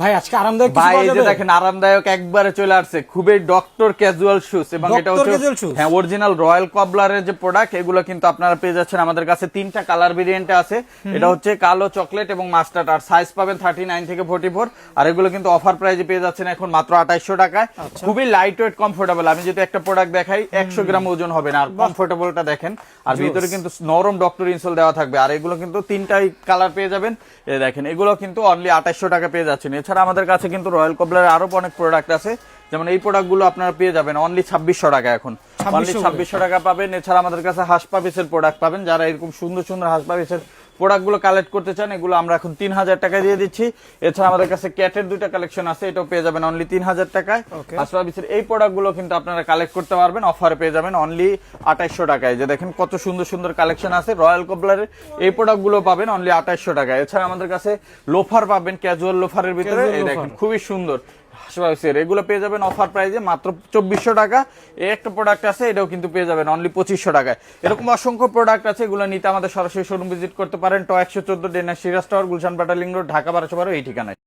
ভাই আজকে আরামদায়ক কিছু ভাই পাওয়া এই যে যাবে? দেখেন আরামদায়ক একবারে চলে আসছে, খুবই ডক্টর ক্যাজুয়াল শুজ, এবং এটা Dr. হচ্ছে casual shoes? হ্যাঁ অরিজিনাল রয়্যাল কবলারের যে প্রোডাক্ট, এগুলো কিন্তু আপনারা পেয়ে যাচ্ছেন আমাদের কাছে। তিনটা কালার ভেরিয়েন্টে আছে, এটা হচ্ছে কালো, চকলেট এবং মাস্টার্ড। আর সাইজ পাবেন 39 থেকে 44। আর এগুলো কিন্তু অফার প্রাইজে পেয়ে যাচ্ছেন এখন মাত্র 2800 টাকায়। খুবই লাইট ওয়েট, কমফোর্টেবল। আমি যদি একটা প্রোডাক্ট দেখাই 100 গ্রাম ওজন হবে না। আর কমফোর্টেবলটা দেখেন, আর ভিতরে কিন্তু নরম ডক্টর ইনসোল দেওয়া থাকবে। আর এগুলো কিন্তু তিনটাই কালার পেয়ে যাবেন। এই দেখেন, এগুলো কিন্তু অনলি 2800 টাকা পেয়ে যাচ্ছেন। এছাড়া আমাদের কাছে কিন্তু রয়্যাল কবলারের আরো অনেক প্রোডাক্ট আছে, যেমন এই প্রোডাক্টগুলো আপনারা পেয়ে যাবেন অনলি 2600 টাকা এখন। অনলি 2600 টাকা পাবেন। এছাড়া আমাদের কাছে হাঁসপাপিসের প্রোডাক্ট পাবেন, যারা এরকম সুন্দর সুন্দর হাঁসপাপিসের প্রোডাক্টগুলো কালেক্ট করতে চান, এগুলো আমরা এখন 3000 টাকা দিয়ে দিচ্ছি। এছাড়া আমাদের কাছে ক্যাটের দুইটা কালেকশন আছে, এটাও পেয়ে যাবেন অনলি 3000 টাকায়। হাঁসপাপিসের এই প্রোডাক্টগুলো কিন্তু আপনারা কালেক্ট করতে পারবেন, অফারে পেয়ে যাবেন অনলি 2800 টাকায়। যে দেখেন কত সুন্দর সুন্দর কালেকশন আছে রয়্যাল কবলারের, এই প্রোডাক্টগুলো পাবেন অনলি 2800 টাকায়। এছাড়া আমাদের কাছে লোফার পাবেন, ক্যাজুয়াল লোফারের ভিতরে, এই দেখেন খুবই সুন্দর এগুলো পেয়ে যাবেন অফার প্রাইজে মাত্র 2400 টাকা। এই একটা প্রোডাক্ট আছে, এটাও কিন্তু পেয়ে যাবেন অনলি 2500 টাকায়। এরকম অসংখ্য প্রোডাক্ট আছে, এগুলো নিতে আমাদের সরাসরি শোরুম ভিজিট করতে পারেন। ট 114 ডেনা সিরাজ টাওয়ার, গুলশান পাটা লিং রোড, ঢাকা 1212 এই ঠিকানায়।